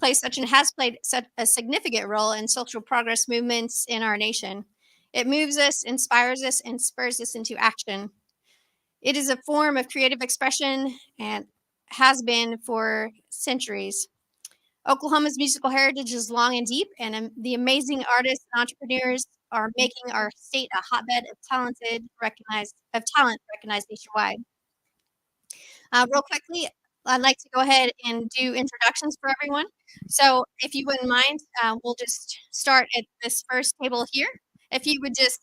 has played such a significant role in social progress movements in our nation. It moves us, inspires us, and spurs us into action. It is a form of creative expression and has been for centuries. Oklahoma's musical heritage is long and deep, and the amazing artists and entrepreneurs are making our state a hotbed of talent recognized nationwide. Real quickly, I'd like to go ahead and do introductions for everyone. So if you wouldn't mind, we'll just start at this first table here. If you would just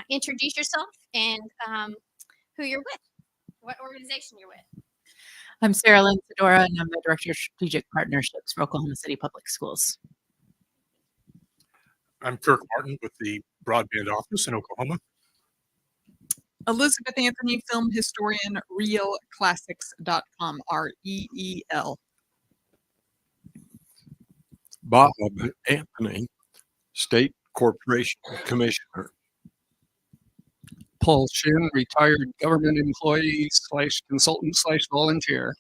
introduce yourself and who you're with, what organization you're with. I'm Sarah Lynn Fedora, and I'm the Director of Strategic Partnerships for Oklahoma City Public Schools. I'm Kirk Martin with the Broadband Office in Oklahoma. Elizabeth Anthony, film historian, ReelClassics.com, REEL. Bob Anthony, State Corporation Commissioner. Paul Shin, retired government employee / consultant / volunteer.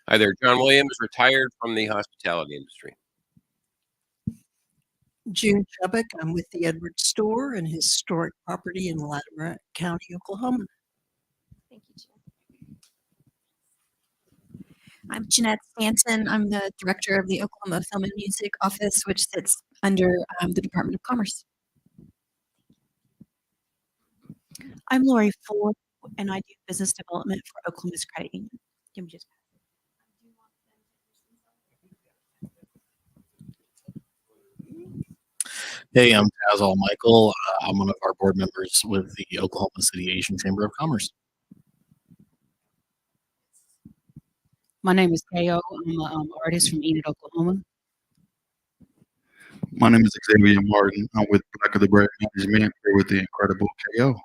Hi there, John Williams, retired from the hospitality industry. June Chubbuck, I'm with the Edwards Store and Historic Property in Latimer County, Oklahoma. Thank you, June. I'm Jeanette Stanton. I'm the Director of the Oklahoma Film and Music Office, which sits under the Department of Commerce. I'm Lori Ford, and I do business development for Oklahoma's Credit Union. Give me just Hey, I'm Tazal Michael. I'm one of our board members with the Oklahoma City Asian Chamber of Commerce. My name is Kayo. I'm an artist from Enid, Oklahoma. My name is Xavier Martin. I'm with Black of the Brave Management here with the incredible KO.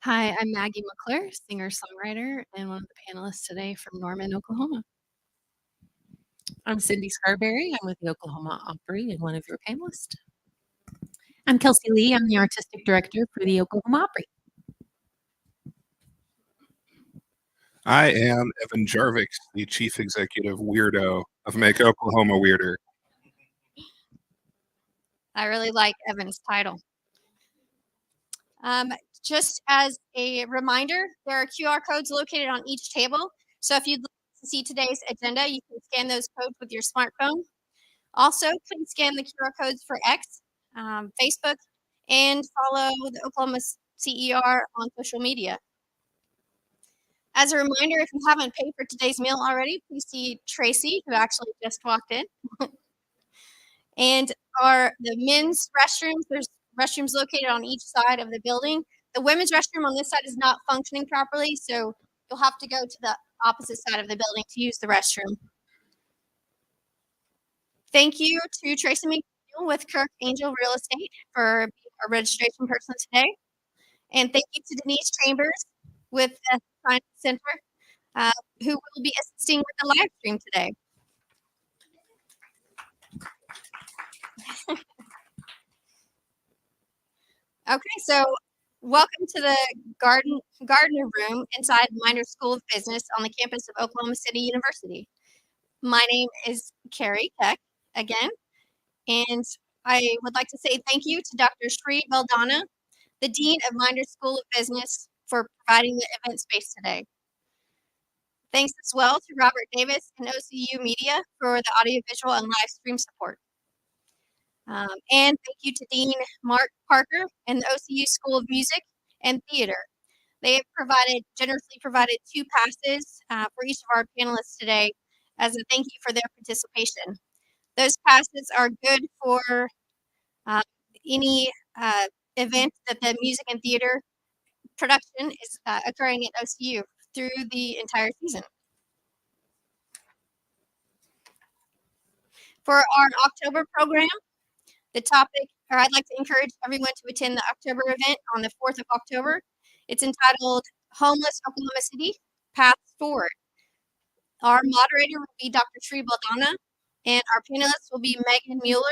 Hi, I'm Maggie McClure, singer-songwriter and one of the panelists today from Norman, Oklahoma. I'm Cindy Scarberry. I'm with the Oklahoma Opry and one of your panelists. I'm Kelsey Lee. I'm the Artistic Director for the Oklahoma Opry. I am Evan Jarvik, the Chief Executive Weirdo of Make Oklahoma Weirder. I really like Evan's title. Just as a reminder, there are QR codes located on each table. So if you'd like to see today's agenda, you can scan those codes with your smartphone. Also, please scan the QR codes for X, Facebook, and follow the Oklahoma CER on social media. As a reminder, if you haven't paid for today's meal already, please see Tracy, who actually just walked in. And the men's restrooms, there's restrooms located on each side of the building. The women's restroom on this side is not functioning properly, so you'll have to go to the opposite side of the building to use the restroom. Thank you to Tracy McNeil with Kirk Angel Real Estate for being our registration person today. And thank you to Denise Chambers with the Science Center, who will be assisting with the live stream today. Okay, so welcome to the Gardner Room inside Minor School of Business on the campus of Oklahoma City University. My name is Carrie Keck again, and I would like to say thank you to Dr. Sri Valdana, the Dean of Minor School of Business, for providing the event space today. Thanks as well to Robert Davis and OCU Media for the audiovisual and live stream support. And thank you to Dean Mark Parker and the OCU School of Music and Theater. They have generously provided 2 passes for each of our panelists today as a thank you for their participation. Those passes are good for any event that the music and theater production is occurring at OCU through the entire season. For our October program, I'd like to encourage everyone to attend the October event on the 4th of October. It's entitled Homeless Oklahoma City, Paths Forward. Our moderator will be Dr. Sri Baldana, and our panelists will be Megan Mueller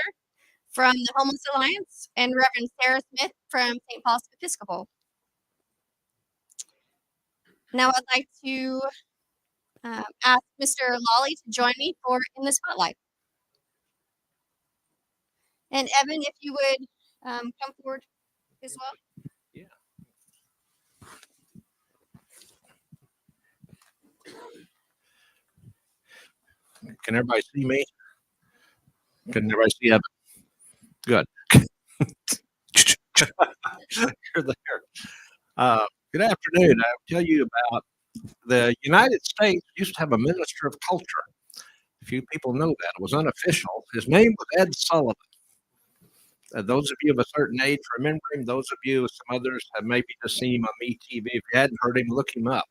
from the Homeless Alliance and Reverend Sarah Smith from St. Paul's Episcopal. Now I'd like to ask Mr. Lawley to join me for In the Spotlight. And Evan, if you would come forward as well. Can everybody see me? Can everybody see Evan? Good. You're there. Good afternoon. I'll tell you about the United States used to have a minister of culture. A few people know that. It was unofficial. His name was Ed Sullivan. Those of you of a certain age remember him. Those of you, some others, have maybe just seen him on MeTV. If you hadn't heard him, look him up.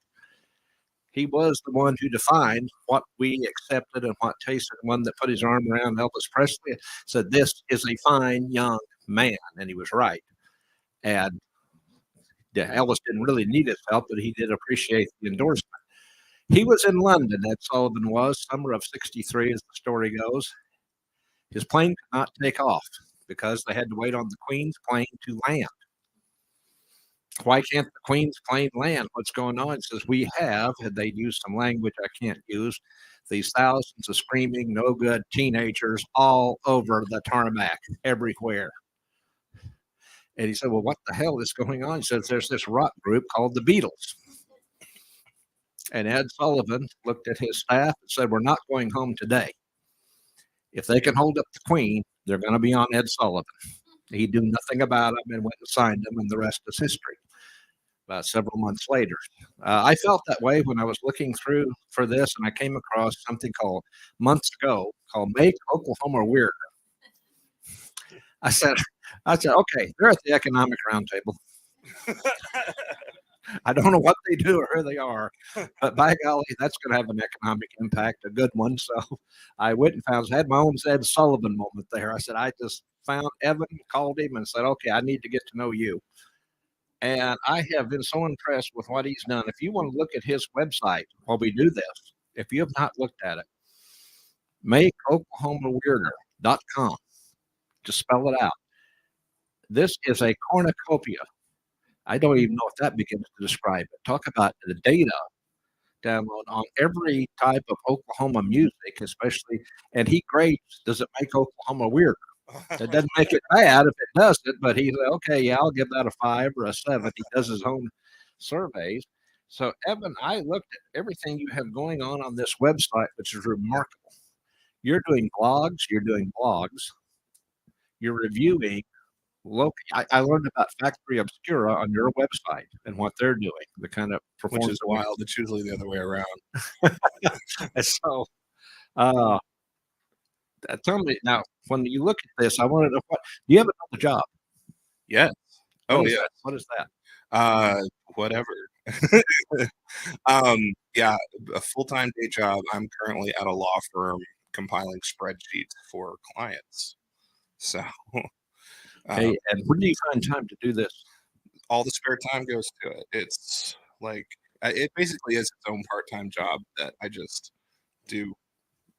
He was the one who defined what we accepted and what tasted. One that put his arm around Elvis Presley, said, "This is a fine young man," and he was right. And Elvis didn't really need his help, but he did appreciate the endorsement. He was in London, Ed Sullivan was, summer of '63, as the story goes. His plane could not take off because they had to wait on the Queen's plane to land. Why can't the Queen's plane land? What's going on? It says, we have, and they use some language I can't use, these thousands of screaming, no good teenagers all over the tarmac, everywhere. And he said, well, what the hell is going on? He says, there's this rock group called the Beatles. And Ed Sullivan looked at his staff and said, we're not going home today. If they can hold up the Queen, they're going to be on Ed Sullivan. He knew nothing about them and went and signed them, and the rest is history. About several months later, I felt that way when I was looking through for this, and I came across something called Make Oklahoma Weirder. I said, okay, they're at the economic roundtable. I don't know what they do or who they are, but by golly, that's going to have an economic impact, a good one. So I went and had my own Ed Sullivan moment there. I said, I just found Evan, called him and said, okay, I need to get to know you. And I have been so impressed with what he's done. If you want to look at his website while we do this, if you have not looked at it, makeoklahomaweirder.com. Just spell it out. This is a cornucopia. I don't even know if that begins to describe it. Talk about the data download on every type of Oklahoma music, especially, and he grades, does it make Oklahoma weirder? It doesn't make it bad if it doesn't, but he said, okay, yeah, I'll give that a 5 or a 7. He does his own surveys. So, Evan, I looked at everything you have going on this website, which is remarkable. You're doing blogs, you're reviewing. Look, I learned about Factory Obscura on your website and what they're doing, the kind of performance. Which is wild. It's usually the other way around. So, tell me now, when you look at this, I want to know do you have another job? Yes. Oh, yeah. What is that? Whatever. Yeah, a full-time day job. I'm currently at a law firm compiling spreadsheets for clients. So, hey, and when do you find time to do this? All the spare time goes to it. It's like it basically is its own part-time job that I just do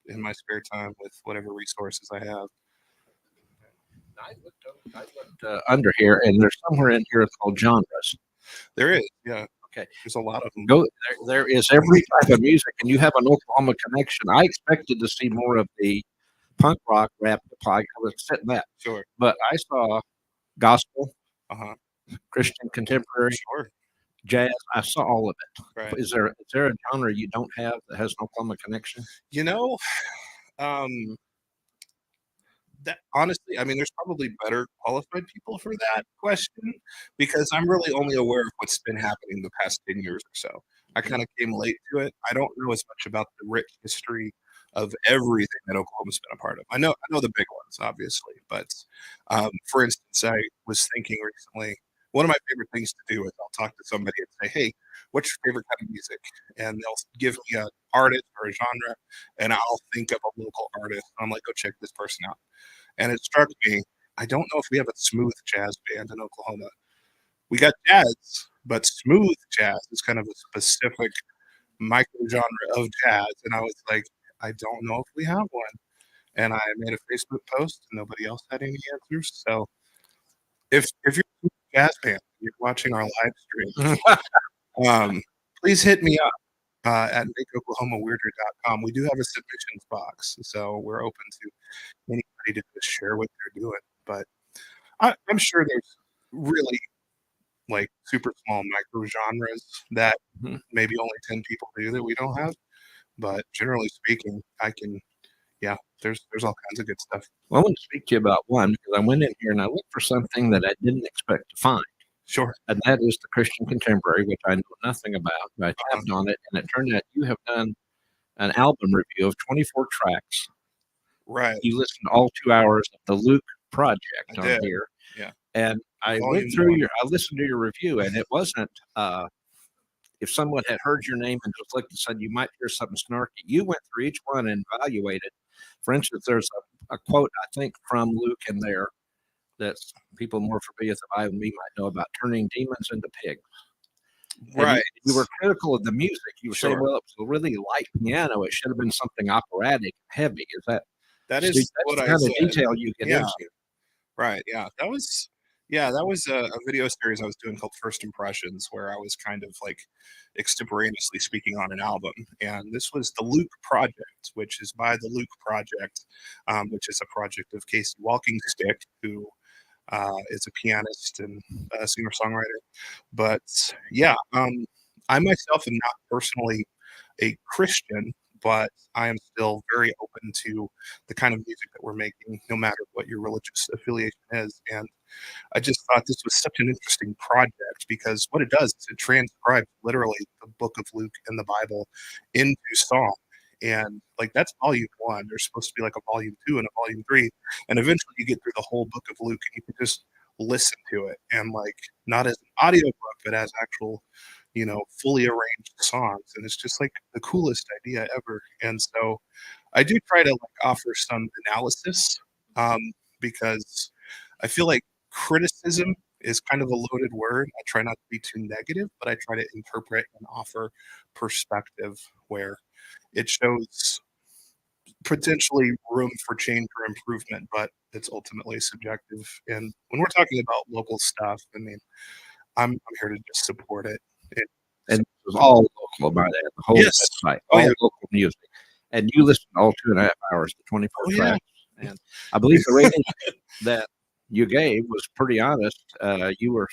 in my spare time with whatever resources I have. I looked under here, and there's somewhere in here called genres. There is, yeah. Okay, there's a lot of them. There is every type of music, and you have an Oklahoma connection. I expected to see more of the punk rock, rap. I was sitting that. Sure, but I saw gospel, Christian contemporary, sure, jazz. I saw all of it. Right. Is there a genre you don't have that has an Oklahoma connection? You know, that honestly, I mean, there's probably better qualified people for that question because I'm really only aware of what's been happening the past 10 years or so. I kind of came late to it. I don't know as much about the rich history of everything that Oklahoma's been a part of. I know the big ones, obviously, but for instance, I was thinking recently, one of my favorite things to do is I'll talk to somebody and say, hey, what's your favorite kind of music? And they'll give me an artist or a genre, and I'll think of a local artist. And I'm like, go check this person out. And it struck me, I don't know if we have a smooth jazz band in Oklahoma. We got jazz, but smooth jazz is kind of a specific micro genre of jazz. And I was like, I don't know if we have one. And I made a Facebook post, and nobody else had any answers. So if you're a jazz fan, you're watching our live stream, please hit me up. at makeoklahomaweirder.com. We do have a submissions box, so we're open to anybody to just share what they're doing. But I'm sure there's really like super small micro genres that maybe only 10 people do that we don't have. But generally speaking, there's all kinds of good stuff. Well, I want to speak to you about one because I went in here and I looked for something that I didn't expect to find. Sure. And that is the Christian Contemporary, which I know nothing about. But I tapped on it, and it turned out you have done an album review of 24 tracks. Right. You listened to all 2 hours of the Luke Project I on did. here. Yeah. And I Volume went through one. I listened to your review, and it wasn't, if someone had heard your name and just looked and said, you might hear something snarky, you went through each one and evaluated. For instance, there's a quote, I think, from Luke in there that people more familiar with the Bible than me might know about turning demons into pigs. Right. You were critical of the music. You were saying, Sure. well, it was a really light piano. It should have been something operatic, heavy. Is that? That That's is the what I kind said. of detail you get Yeah. into. Right. Yeah. That was a video series I was doing called First Impressions, where I was kind of like extemporaneously speaking on an album. And this was the Luke Project, which is by the Luke Project, which is a project of Casey Walkingstick, who is a pianist and a singer-songwriter. But yeah, I myself am not personally a Christian, but I am still very open to the kind of music that we're making, no matter what your religious affiliation is. And I just thought this was such an interesting project because what it does is it transcribes literally the book of Luke in the Bible into song. And like that's volume one. There's supposed to be like a volume two and a volume three. And eventually you get through the whole book of Luke and you can just listen to it and like not as an audio book, but as actual, fully arranged songs. And it's just like the coolest idea ever. And so I do try to like offer some analysis because I feel like criticism is kind of a loaded word. I try not to be too negative, but I try to interpret and offer perspective where it shows potentially room for change or improvement, but it's ultimately subjective. And when we're talking about local stuff, I mean, I'm here to just support it. And it was all local by that, the whole Yes. website, Oh, all yeah. local music. And you listened to all 2.5 hours, the 24 Oh, yeah. tracks. And I believe the rating that you gave was pretty honest. You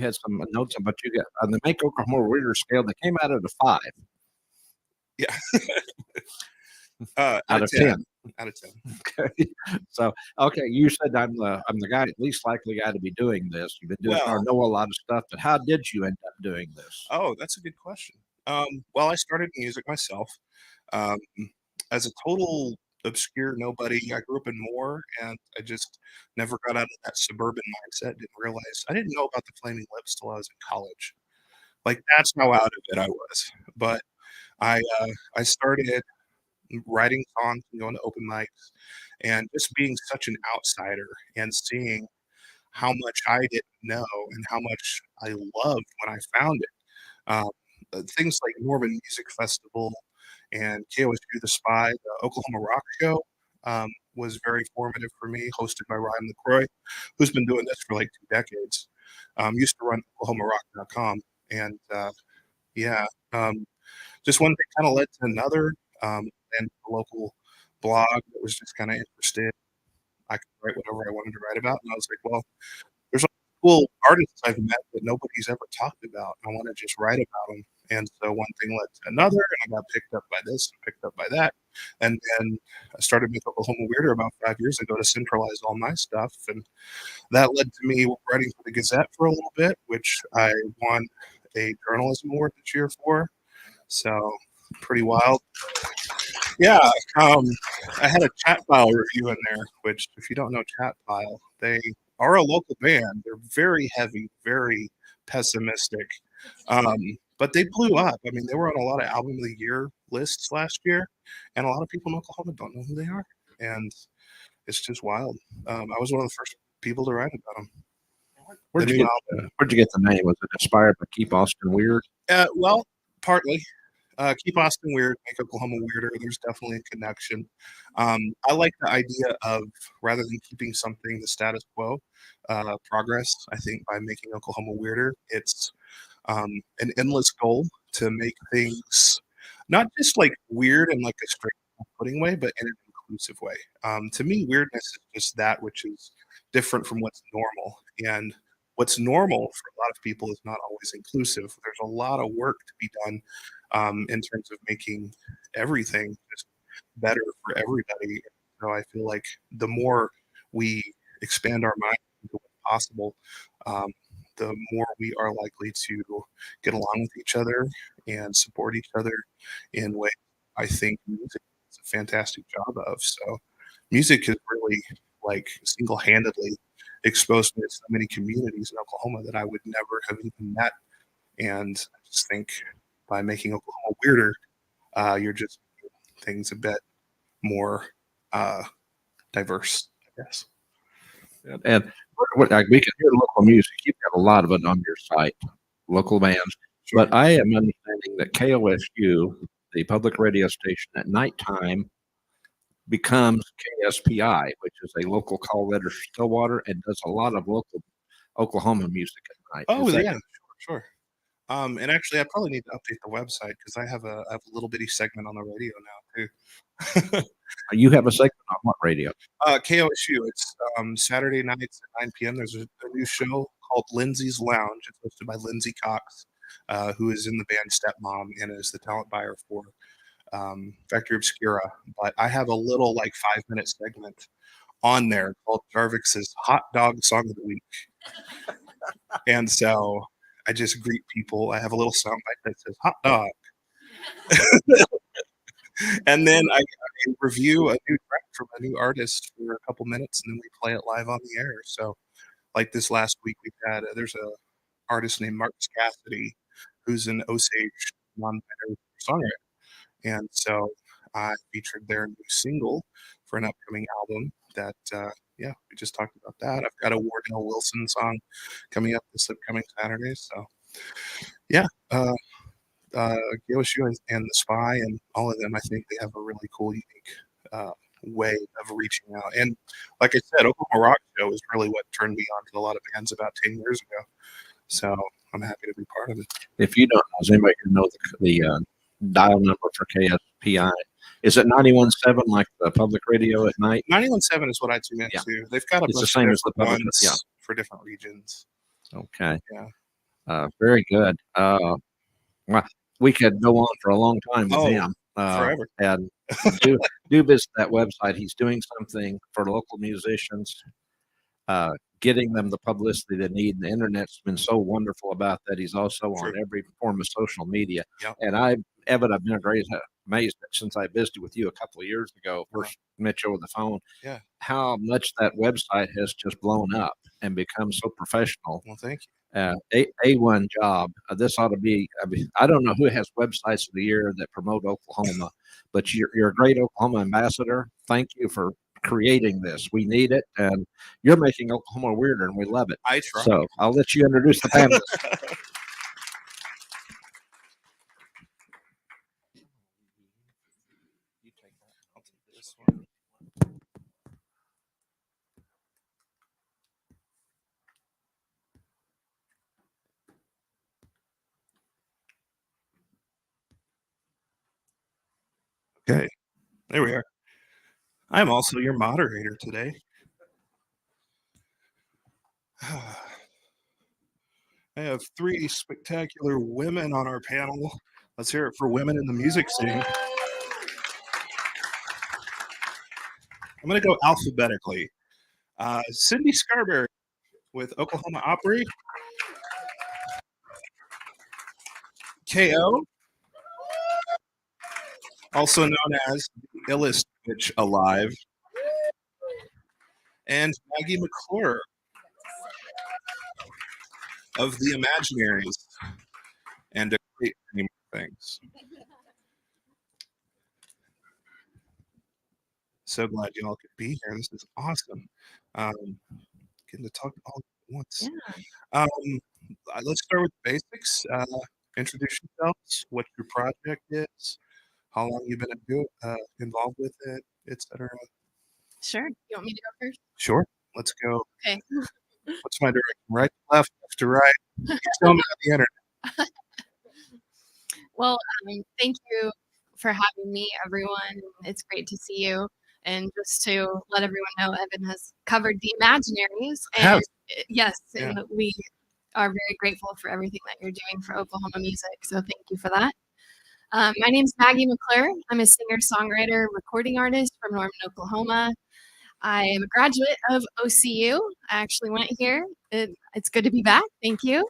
had some notes on, but you got on the Make Oklahoma Reader scale that came out at a 5 Yeah. out of 10. Out of 10. Okay. So, okay, you said I'm the guy, least likely guy to be doing this. You've been doing or Well- know a lot of stuff, but how did you end up doing this? Oh, that's a good question. Well, I started music myself. Um, as a total obscure nobody, I grew up in Moore, and I just never got out of that suburban mindset. Didn't realize I didn't know about the Flaming Lips till I was in college. Like that's how out of it I was. But I started writing songs and going to open mics, and just being such an outsider and seeing how much I didn't know and how much I loved when I found it. Things like Norman Music Festival and KOSU The Spy, the Oklahoma Rock Show, was very formative for me, hosted by Ryan LaCroix, who's been doing this for like 2 decades. Used to run OklahomaRock.com. And just one thing kind of led to another. And a local blog that was just kind of interested. I could write whatever I wanted to write about. And I was like, well, there's cool artists I've met that nobody's ever talked about. I want to just write about them. And so one thing led to another, and I got picked up by this and picked up by that. And then I started with Oklahoma Weirder about 5 years ago to centralize all my stuff. And that led to me writing for the Gazette for a little bit, which I won a journalism award this year for. So pretty wild. Yeah, I had a Chat File review in there, which if you don't know Chat File, they are a local band. They're very heavy, very pessimistic, but they blew up. I mean, they were on a lot of Album of the Year lists last year, and a lot of people in Oklahoma don't know who they are, and it's just wild. I was one of the first people to write about them. Where'd you get the name? Was it inspired by Keep Austin Weird? Well, partly. Keep Austin Weird, Make Oklahoma Weirder. There's definitely a connection. I like the idea of rather than keeping something the status quo, progress. I think by making Oklahoma weirder, it's an endless goal to make things not just like weird in like a straight putting way, but in an inclusive way. To me, weirdness is just that which is different from what's normal. And what's normal for a lot of people is not always inclusive. There's a lot of work to be done in terms of making everything just better for everybody. So I feel like the more we expand our mind into what's possible, the more we are likely to get along with each other and support each other in ways I think music does a fantastic job of. So music has really like single-handedly exposed me to so many communities in Oklahoma that I would never have even met. And I just think by making Oklahoma weirder, you're just making things a bit more diverse, I guess. And like, we can hear local music. You've got a lot of it on your site, local bands. Sure. But I am understanding that KOSU, the public radio station at nighttime, becomes KSPI, which is a local call letter for Stillwater and does a lot of local Oklahoma music at night. Oh, Is that- yeah, sure. And actually, I probably need to update the website because I have a little bitty segment on the radio now too. You have a segment on what radio? KOSU. It's Saturday nights at 9 p.m. There's a new show called Lindsay's Lounge. It's hosted by Lindsay Cox, who is in the band Stepmom and is the talent buyer for Factory Obscura. But I have a little like 5-minute segment on there called Jarvik's Hot Dog Song of the Week. And so I just greet people. I have a little soundbite that says hot dog. And then I review a new track from a new artist for a couple minutes, and then we play it live on the air. So, like this last week, we had there's a artist named Marcus Cassidy, who's an Osage non-binary songwriter, and so I featured their new single for an upcoming album. That we just talked about that. I've got a Wardell Wilson song coming up this upcoming Saturday. So, yeah. KOSU and the Spy and all of them, I think they have a really cool, unique way of reaching out. And like I said, Oklahoma Rock Show is really what turned me on to a lot of bands about 10 years ago. So I'm happy to be part of it. If you don't know, does anybody know the dial number for KSPI? Is it 91.7 like the public radio at night? 91.7 is what I tune into. They've got a It's the bunch same of as the different public, ones yeah. for different regions. Okay. Yeah. Very good. Well, we could go on for a long time with him. Forever. And do visit that website. He's doing something for local musicians, getting them the publicity they need. And the internet's been so wonderful about that. He's also on every form of social media. Yep. And I've been amazed that since I visited with you a couple of years ago, first met you over the phone, how much that website has just blown up and become so professional. Well, thank you. A1 job. This ought to be, I don't know who has websites of the year that promote Oklahoma, but you're a great Oklahoma ambassador. Thank you for creating this. We need it, and you're making Oklahoma weirder, and we love it. I try. So I'll let you introduce the panelists. I'll take this one. Okay, there we are. I'm also your moderator today. I have 3 spectacular women on our panel. Let's hear it for women in the music scene. I'm going to go alphabetically. Cindy Scarberry with Oklahoma Opry. KO, also known as the illest bitch alive. And Maggie McClure of the Imaginaries and a great many more things. So glad y'all could be here. This is awesome. Getting to talk all at once. Yeah. Let's start with the basics. Introduce yourselves, what your project is, how long you've been involved with it, etc. Sure. You want me to go first? Sure. Let's go. Okay. What's my direction? Right to left, left to right. You tell me on the internet. Well, thank you for having me, everyone. It's great to see you. And just to let everyone know, Evan has covered the Imaginaries. Have. And yes, Yeah. and we are very grateful for everything that you're doing for Oklahoma music. So thank you for that. My name's Maggie McClure. I'm a singer-songwriter, recording artist from Norman, Oklahoma. I am a graduate of OCU. I actually went here. It's good to be back. Thank you.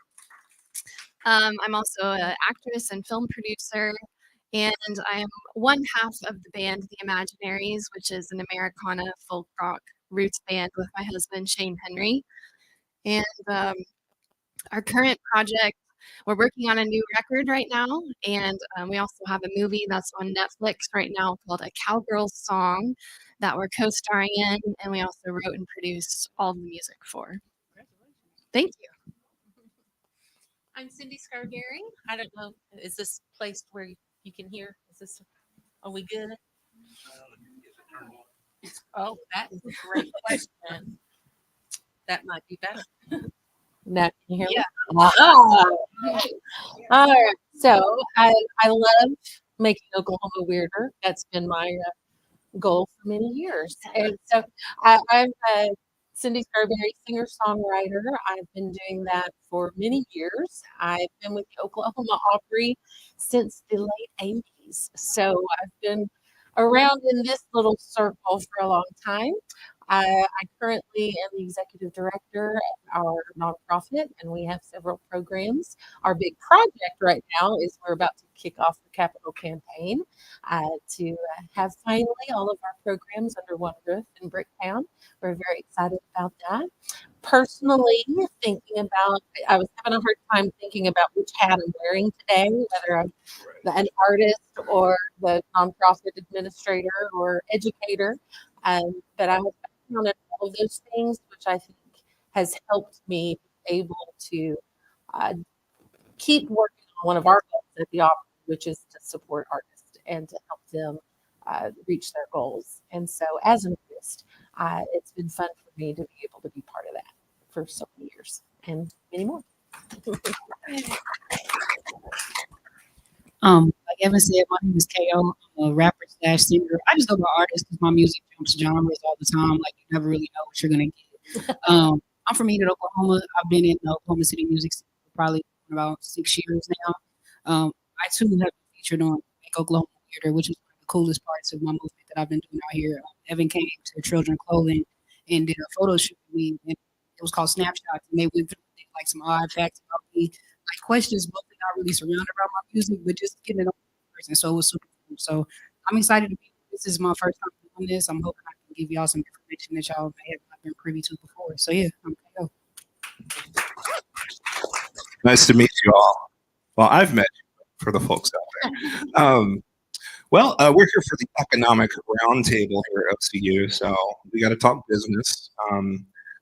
I'm also an actress and film producer, and I am one half of the band The Imaginaries, which is an Americana folk rock roots band with my husband, Shane Henry. And our current project, we're working on a new record right now, and we also have a movie that's on Netflix right now called A Cowgirl's Song that we're co-starring in, and we also wrote and produced all the music for. Thank you. I'm Cindy Scarberry. I don't know, is this place where you can hear? Are we good? Oh, that is a great question. That might be better. Now, can you hear me? Oh. All right. So I love making Oklahoma weirder. That's been my goal for many years. And so I'm Cindy Scarberry, singer-songwriter. I've been doing that for many years. I've been with the Oklahoma Opry since the late 80s. So I've been around in this little circle for a long time. I currently am the executive director of our nonprofit, and we have several programs. Our big project right now is we're about to kick off the capital campaign to have finally all of our programs under one roof in Bricktown. We're very excited about that. Personally, I was having a hard time thinking about which hat I'm wearing today, whether I'm an artist or the nonprofit administrator or educator. But I was on all of those things, which I think has helped me be able to keep working on one of our goals at the Opera, which is to support artists and to help them reach their goals. And so, as an artist, it's been fun for me to be able to be part of that for so many years and many more. Like Evan said, my name is KO. I'm a rapper / singer. I just go by artist because my music jumps genres all the time. Like you never really know what you're gonna get. I'm from Enid, Oklahoma. I've been in the Oklahoma City music scene for probably about 6 years now. I too have been featured on Make Oklahoma Weirder, which is one of the coolest parts of my movement that I've been doing out here. Evan came to Children Clothing and did a photo shoot with me. And it was called Snapshots, and they went through like some odd facts about me, like questions, but not really surrounded around my music, but just getting it on person. So it was super cool. So I'm excited to be here. This is my first time doing this. I'm hoping I can give y'all some information that y'all may have not been privy to before. So yeah, I'm KO. Nice to meet you all. Well, I've met you for the folks out there. We're here for the economic roundtable here at OCU, so we got to talk business.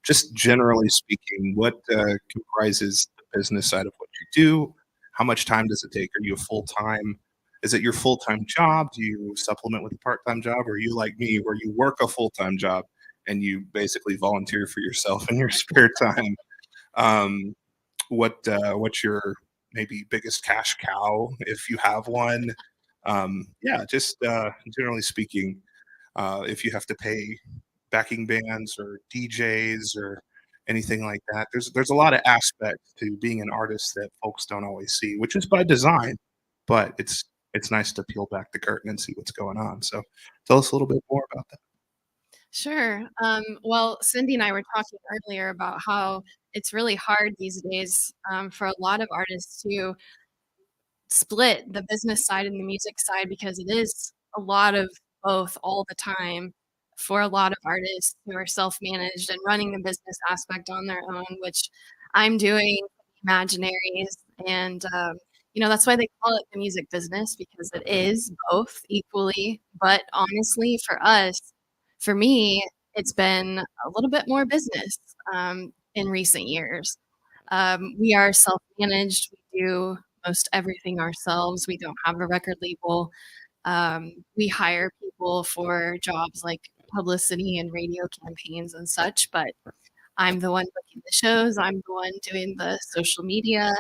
Just generally speaking, what comprises the business side of what you do? How much time does it take? Are you a full-time? Is it your full-time job? Do you supplement with a part-time job? Or are you like me, where you work a full-time job and you basically volunteer for yourself in your spare time? What's your maybe biggest cash cow, if you have one? Generally speaking, if you have to pay backing bands or DJs or anything like that, there's a lot of aspects to being an artist that folks don't always see, which is by design, but it's nice to peel back the curtain and see what's going on. So tell us a little bit more about that. Sure. Well, Cindy and I were talking earlier about how it's really hard these days for a lot of artists to split the business side and the music side because it is a lot of both all the time for a lot of artists who are self-managed and running the business aspect on their own, which I'm doing Imaginaries. And, that's why they call it the music business, because it is both equally. But honestly, for me, it's been a little bit more business in recent years. We are self-managed. We do most everything ourselves. We don't have a record label. We hire people for jobs like publicity and radio campaigns and such, but I'm the one booking the shows. I'm the one doing the social media,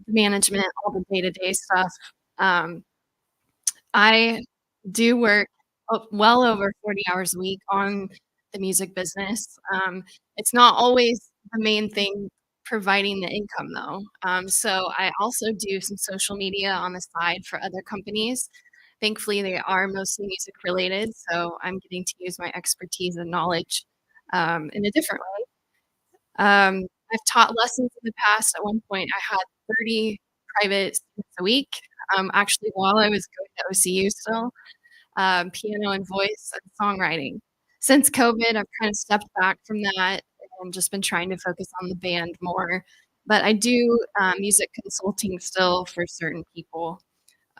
management, all the day-to-day stuff. I do work well over 40 hours a week on the music business. It's not always the main thing providing the income though. So I also do some social media on the side for other companies. Thankfully, they are mostly music related, so I'm getting to use my expertise and knowledge in a different way. I've taught lessons in the past. At one point, I had 30 private students a week. Actually, while I was going to OCU still, piano and voice and songwriting. Since COVID, I've kind of stepped back from that and just been trying to focus on the band more. But I do music consulting still for certain people.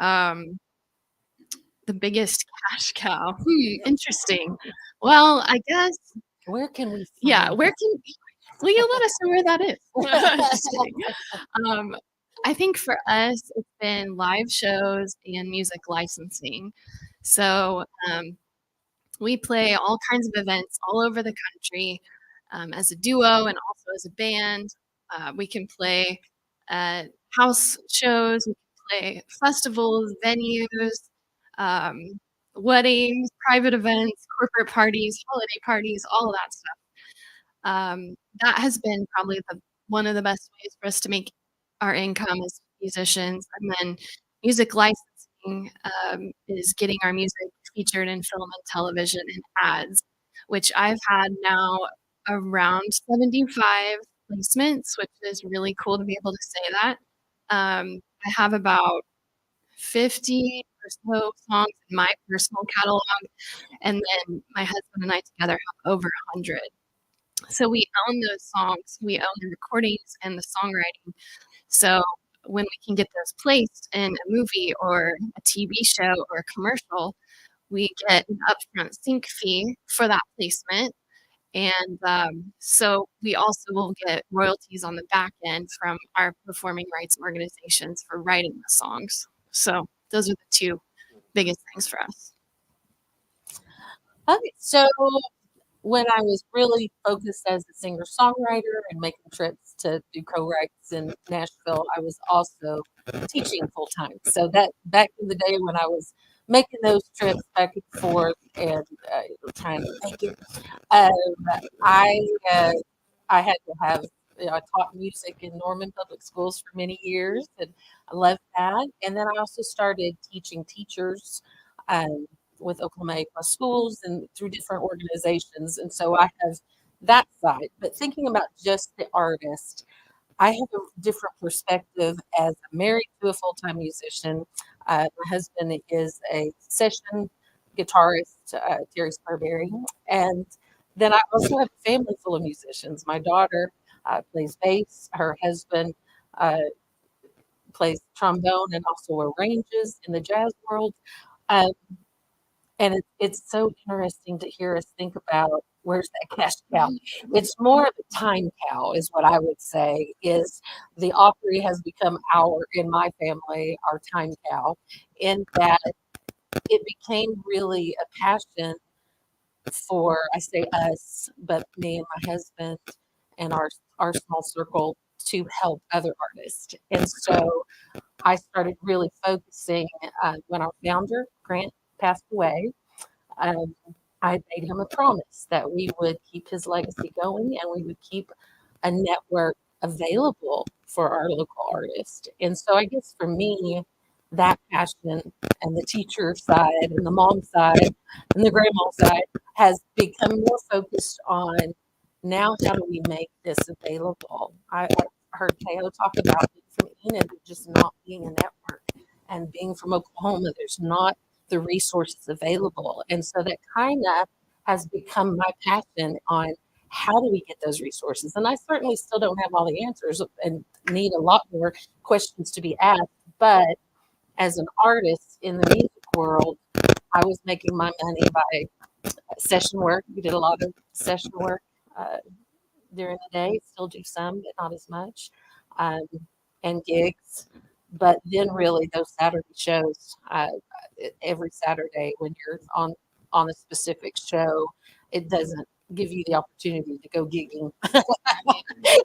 The biggest cash cow. Interesting. Well, I guess. Where can we? Yeah, find where that? can? Will you let us know where that is? Just kidding. I think for us, it's been live shows and music licensing. So we play all kinds of events all over the country as a duo and also as a band. We can play house shows, we can play festivals, venues, um, weddings, private events, corporate parties, holiday parties, all of that stuff. That has been probably one of the best ways for us to make our income as musicians. And then music licensing is getting our music featured in film and television and ads, which I've had now around 75 placements, which is really cool to be able to say that. I have about 50 or so songs in my personal catalog, and then my husband and I together have over 100. So we own those songs, we own the recordings and the songwriting. So when we can get those placed in a movie or a TV show or a commercial, we get an upfront sync fee for that placement. And so we also will get royalties on the back end from our performing rights organizations for writing the songs. So those are the two biggest things for us. Okay, so when I was really focused as a singer-songwriter and making trips to do co-writes in Nashville, I was also teaching full-time. So that back in the day when I was making those trips back and forth and trying to make it, I had to have, I taught music in Norman Public Schools for many years, and I loved that. And then I also started teaching teachers with Oklahoma A+ schools and through different organizations. And so I have that side. But thinking about just the artist, I have a different perspective as I'm married to a full-time musician. My husband is a session guitarist, Terry Scarberry. And then I also have a family full of musicians. My daughter plays bass. Her husband plays trombone and also arranges in the jazz world. Um, and it's so interesting to hear us think about where's that cash cow. It's more of a time cow is what I would say is the Opry has become in my family, our time cow, in that it became really a passion for, I say us, but me and my husband and our small circle to help other artists. And so I started really focusing when our founder, Grant, passed away. I made him a promise that we would keep his legacy going and we would keep a network available for our local artists. And so I guess for me, that passion and the teacher side and the mom side and the grandma side has become more focused on now how do we make this available? I heard Teo talk about being from Enid just not being a network, and being from Oklahoma, there's not the resources available. And so that kind of has become my passion on how do we get those resources? And I certainly still don't have all the answers and need a lot more questions to be asked. But as an artist in the music world, I was making my money by session work. We did a lot of session work during the day, still do some, but not as much, and gigs. But then really those Saturday shows, every Saturday when you're on a specific show, it doesn't give you the opportunity to go gigging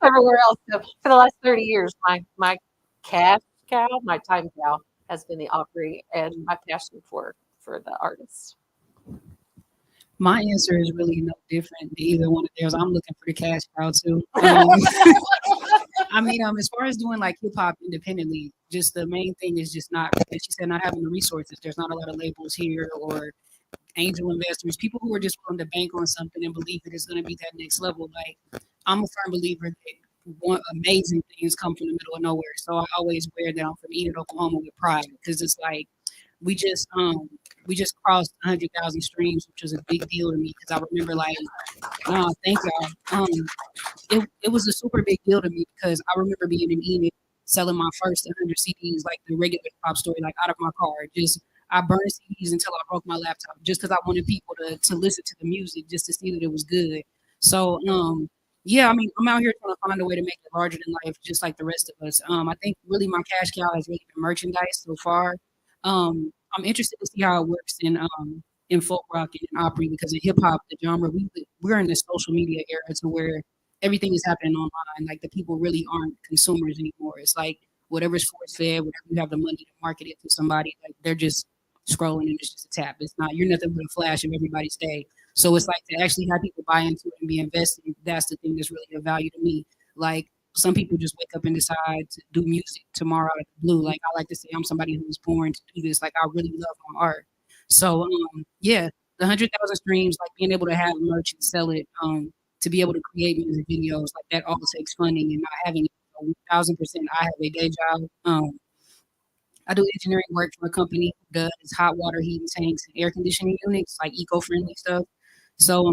everywhere else. So for the last 30 years, my cash cow, my time cow has been the Opry and my passion for the artists. My answer is really no different than either one of theirs. I'm looking for the cash cow too. I mean, as far as doing like hip hop independently, just the main thing is just not, as she said, not having the resources. There's not a lot of labels here or angel investors, people who are just willing to bank on something and believe that it's going to be that next level. Like, I'm a firm believer that amazing things come from the middle of nowhere. So I always wear that I'm from Enid, Oklahoma with pride, because it's like we just crossed 100,000 streams, which was a big deal to me, because I remember like, no, thank y'all. It was a super big deal to me because I remember being in Enid selling my first 100 CDs, like the regular pop story, like out of my car. Just I burned CDs until I broke my laptop, just because I wanted people to listen to the music, just to see that it was good. So yeah, I mean, I'm out here trying to find a way to make it larger than life, just like the rest of us. I think really my cash cow has really been merchandise so far. I'm interested to see how it works in folk rock and in opera, because in hip hop, the genre, we're in the social media era to where everything is happening online. Like the people really aren't consumers anymore. It's like whatever's force fed, whatever you have the money to market it to somebody, like they're just scrolling and it's just a tap. It's not, you're nothing but a flash of everybody's day. So it's like to actually have people buy into it and be invested. That's the thing that's really of value to me. Like some people just wake up and decide to do music tomorrow out of the blue. Like I like to say, I'm somebody who was born to do this. Like I really love my art. So yeah, the 100,000 streams, like being able to have merch and sell it, to be able to create music videos, like that all takes funding, and not having 1,000%. I have a day job. I do engineering work for a company who does hot water heating tanks and air conditioning units, like eco-friendly stuff. So,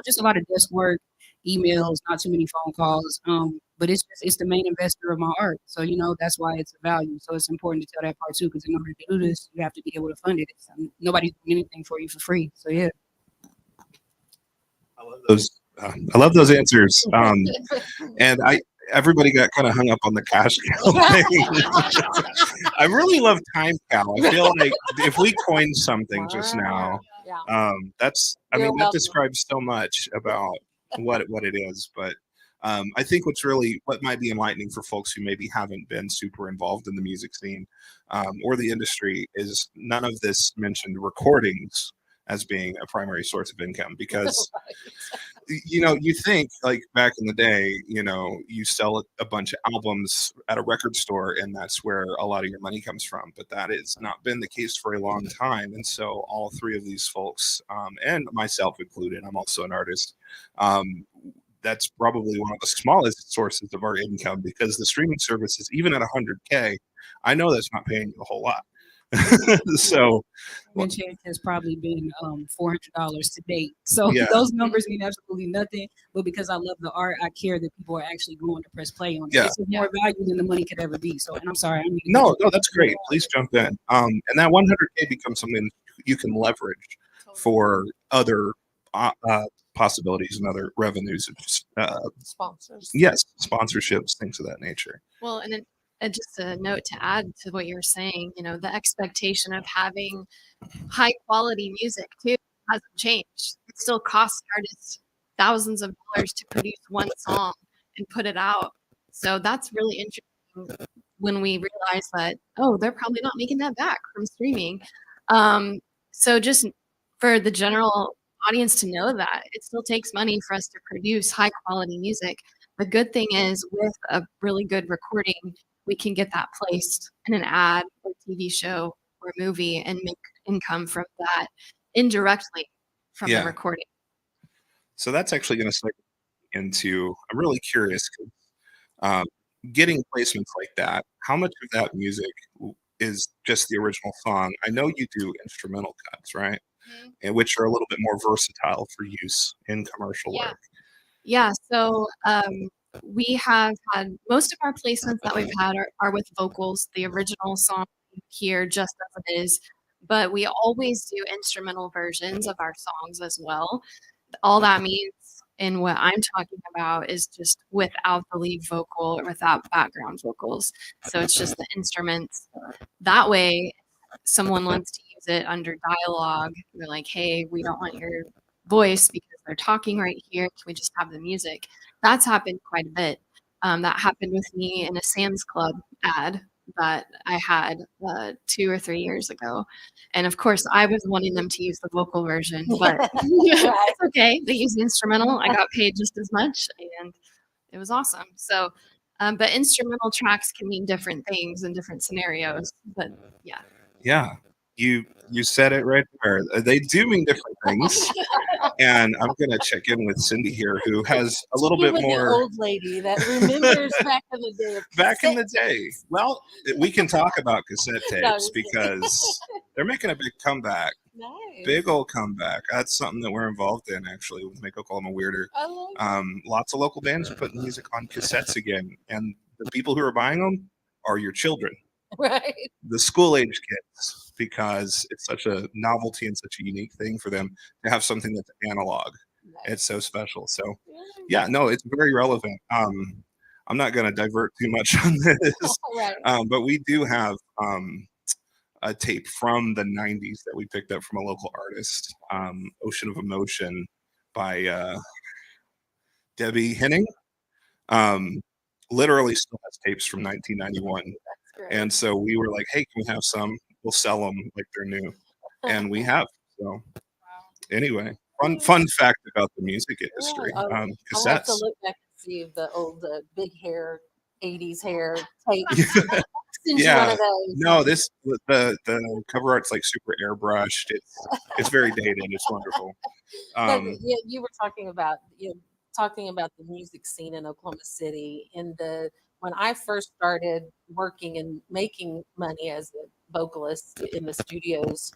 just a lot of desk work, emails, not too many phone calls. But it's the main investor of my art. So, that's why it's a value. So it's important to tell that part too, because in order to do this, you have to be able to fund it. Nobody's doing anything for you for free. So yeah. I love those answers. And everybody got kind of hung up on the cash cow thing. I really love time cow. I feel like if we coined something just now, that describes so much about what it is. But I think what might be enlightening for folks who maybe haven't been super involved in the music scene or the industry is none of this mentioned recordings as being a primary source of income, because you think like back in the day, you sell a bunch of albums at a record store and that's where a lot of your money comes from, but that has not been the case for a long time. And so all three of these folks, and myself included, I'm also an artist, that's probably one of the smallest sources of our income, because the streaming services, even at 100K, I know that's not paying you a whole lot. So check has probably been $400 to date. So yeah. Those numbers mean absolutely nothing. But because I love the art, I care that people are actually going to press play on it. Yeah. It's of more value than the money could ever be. So, and I'm sorry. No, that's great. Please jump in. And that 100K becomes something you can leverage for other possibilities and other revenues. Sponsors. Yes, sponsorships, things of that nature. Well, and then just a note to add to what you're saying, the expectation of having high quality music too hasn't changed. It still costs artists thousands of dollars to produce one song and put it out. So that's really interesting when we realize that, they're probably not making that back from streaming. So just for the general audience to know that it still takes money for us to produce high quality music. The good thing is, with a really good recording, we can get that placed in an ad or TV show or movie and make income from that indirectly from the recording. So that's actually going to segue into, I'm really curious, getting placements like that, how much of that music is just the original song? I know you do instrumental cuts, right? Mm-hmm. And which are a little bit more versatile for use in commercial work. Yeah, so we have had most of our placements that we've had are with vocals, the original song here just as it is, but we always do instrumental versions of our songs as well. All that means, and what I'm talking about, is just without the lead vocal or without background vocals. So it's just the instruments. That way, someone wants to use it under dialogue. They're like, hey, we don't want your voice because they're talking right here. Can we just have the music? That's happened quite a bit. That happened with me in a Sam's Club ad that I had 2 or 3 years ago. And of course, I was wanting them to use the vocal version, but it's okay. They used the instrumental. I got paid just as much, and it was awesome. So, but instrumental tracks can mean different things in different scenarios. But yeah. Yeah, you said it right there. They do mean different things. And I'm gonna check in with Cindy here, who has a little You bit with the more old lady that remembers back in the day. back in the day. Well, we can talk about cassette No, tapes just kidding. because they're making a big comeback. Nice. Big old comeback. That's something that we're involved in actually with Make Oklahoma Weirder. I love Lots of local bands are putting music on cassettes again, and the people who are buying them are your children, right. the school age kids, because it's such a novelty and such a unique thing for them to have something that's analog. It's so special. So yeah, no, it's very relevant. I'm not going to divert too much on this, Right. but we do have a tape from the 90s that we picked up from a local artist, Ocean of Emotion by Debbie Henning. Literally still has tapes from 1991. And so we were like, hey, can we have some? We'll sell them like they're new. And we have. So anyway, fun fact about the music industry. I'll have Cassettes. to look back and see the old big hair, 80s hair tape. Send you one Yeah. of those. No, this the cover art's like super airbrushed. It's very dated. It's wonderful. But yeah, you were talking about the music scene in Oklahoma City. When I first started working and making money as a vocalist in the studios,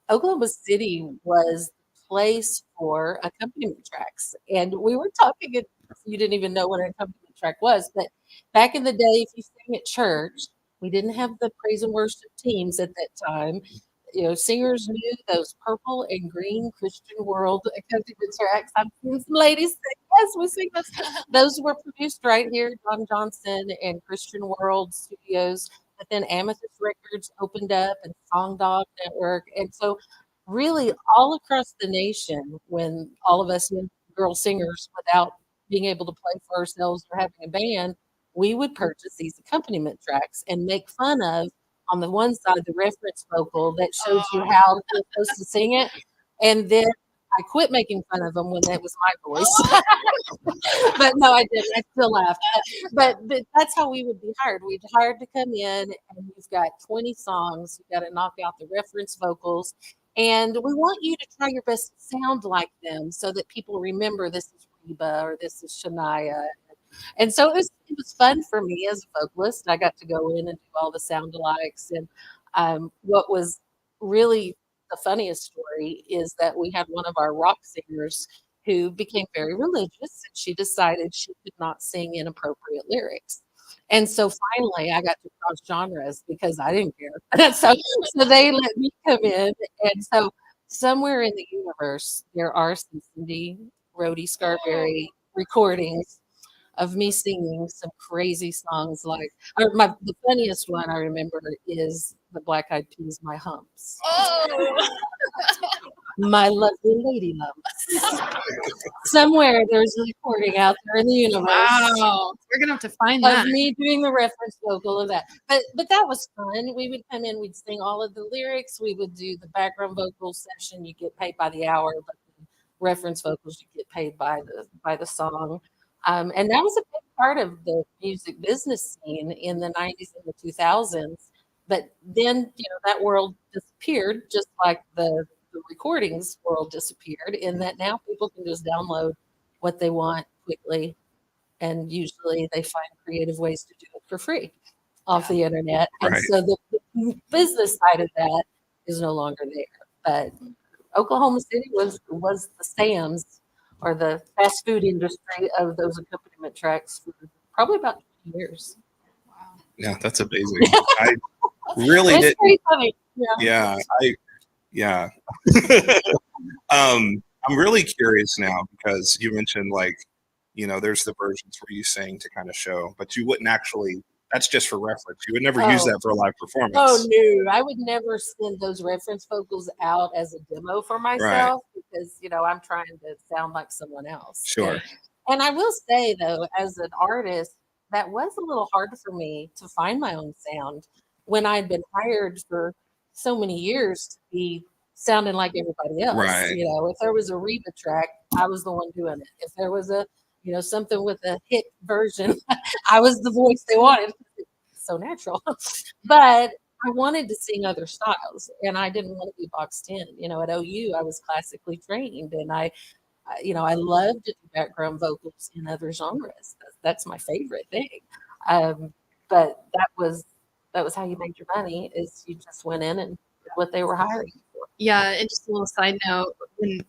Oklahoma City was the place for accompaniment tracks. And we were talking, and you didn't even know what an accompaniment track was, but back in the day, if you sang at church, we didn't have the praise and worship teams at that time. Singers knew those purple and green Christian World accompaniment tracks. I've seen some ladies say, yes, we sing those. Those were produced right here, Don Johnson and Christian World Studios. But then Amethyst Records opened up and Song Dog Network. And so really all across the nation, when all of us young girl singers, without being able to play for ourselves or having a band, we would purchase these accompaniment tracks and make fun of, on the one side, the reference vocal that shows you how you're supposed to sing it. And then I quit making fun of them when that was my voice. But no, I didn't. I still laughed. But that's how we would be hired. We'd hired to come in, and you've got 20 songs. You've got to knock out the reference vocals. And we want you to try your best to sound like them so that people remember this is Reba or this is Shania. And so it was fun for me as a vocalist. I got to go in and do all the sound alikes. And what was really the funniest story is that we had one of our rock singers who became very religious, and she decided she could not sing inappropriate lyrics. And so finally I got to cross genres because I didn't care. so they let me come in. And so somewhere in the universe, there are some Cindy Rhodey Scarberry recordings of me singing some crazy songs the funniest one I remember is the Black Eyed Peas, My Humps. Oh. My lovely lady lumps. Somewhere there's a recording out there in the universe. Wow. We're going to have to find of that. me doing the reference vocal of that. But that was fun. We would come in, we'd sing all of the lyrics, we would do the background vocal session. You get paid by the hour, but the reference vocals you get paid by the song. And that was a big part of the music business scene in the 90s and the 2000s. But then, that world disappeared, just like the recordings world disappeared, in that now people can just download what they want quickly. And usually they find creative ways to do it for free off the internet. And Right. so the business side of that is no longer there. But Oklahoma City was the Sam's, or the fast food industry, of those accompaniment tracks for probably about 20 years. Yeah, that's amazing. I really It's didn't. pretty funny. Yeah. I'm really curious now because you mentioned there's the versions where you sing to kind of show, but you wouldn't actually. That's just for reference. You would never use that for a live performance. Oh no, I would never send those reference vocals out as a demo for myself because I'm trying to sound like someone else. Sure. And I will say though, as an artist, that was a little hard for me to find my own sound when I'd been hired for so many years to be sounding like everybody else. Right. You know, if there was a Reba track, I was the one doing it. If there was a, you know, something with a hit version, I was the voice they wanted. It's so natural. But I wanted to sing other styles and I didn't want to be boxed in. You know, at OU, I was classically trained and you know, I love to do background vocals in other genres. That's my favorite thing. But that was how you made your money is you just went in and did what they were hiring you for. Yeah, and just a little side note.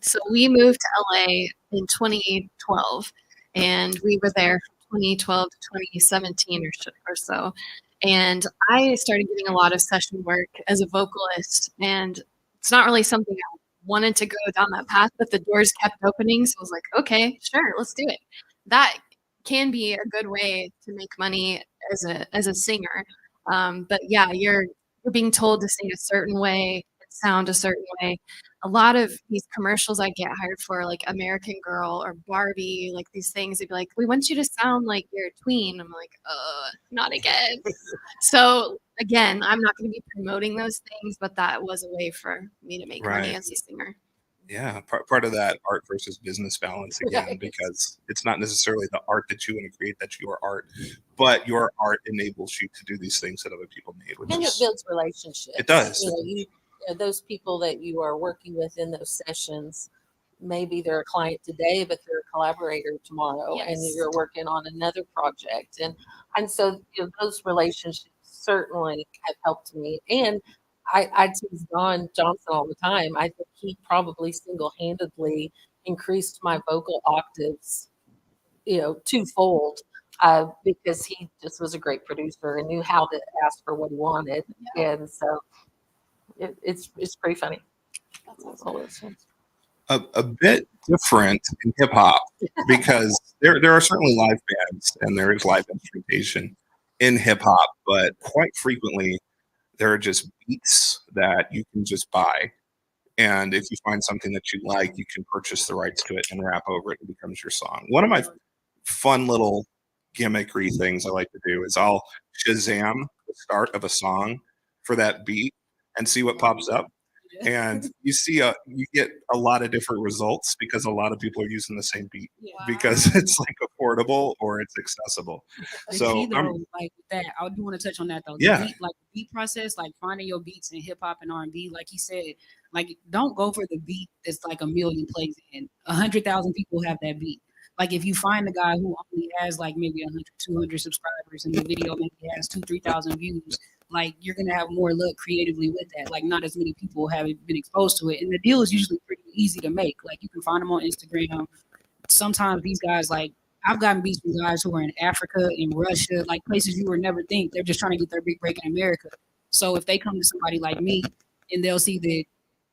So we moved to LA in 2012, and we were there from 2012 to 2017 or so. And I started getting a lot of session work as a vocalist, and it's not really something I wanted to go down that path, but the doors kept opening, so I was like, okay, sure, let's do it. That can be a good way to make money as a singer. But yeah, you're being told to sing a certain way, sound a certain way. A lot of these commercials I get hired for, like American Girl or Barbie, like these things, they'd be like, we want you to sound like you're a tween. I'm like, not again. So again, I'm not going to be promoting those things, but that was a way for me to make money Right. as a singer. Yeah, part of that art versus business balance again, Right. because it's not necessarily the art that you want to create that's your art, but your art enables you to do these things that other people need. Which And it is, builds relationships. It does. You know, you know, those people that you are working with in those sessions, maybe they're a client today, but they're a collaborator tomorrow, and Yes. you're working on another project. And so you know, those relationships certainly have helped me. And I tease Don Johnson all the time. I think he probably single-handedly increased my vocal octaves, you know, twofold. Because he just was a great producer and knew how to ask for what he wanted, and so it's pretty funny. All those things. a bit different in hip hop because there are certainly live bands and there is live instrumentation in hip hop, but quite frequently there are just beats that you can just buy. And if you find something that you like, you can purchase the rights to it and rap over it. It becomes your song. One of my fun little gimmickry things I like to do is I'll Shazam the start of a song for that beat and see what pops up. And you get a lot of different results because a lot of people are using the same beat because it's like affordable or it's accessible. The So key though, I'm, like with that, I do want to touch on that though. Yeah. The beat process, like finding your beats in hip hop and R&B, like he said, like don't go for the beat that's like a million plays in. 100,000 people have that beat. Like if you find the guy who only has like maybe 100, 200 subscribers and the video maybe has 2,000, 3,000 views, like you're gonna have more luck creatively with that. Like not as many people have been exposed to it, and the deal is usually pretty easy to make. Like you can find them on Instagram. Sometimes these guys, like I've gotten beats from guys who are in Africa, in Russia, like places you would never think. They're just trying to get their big break in America. So if they come to somebody like me and they'll see that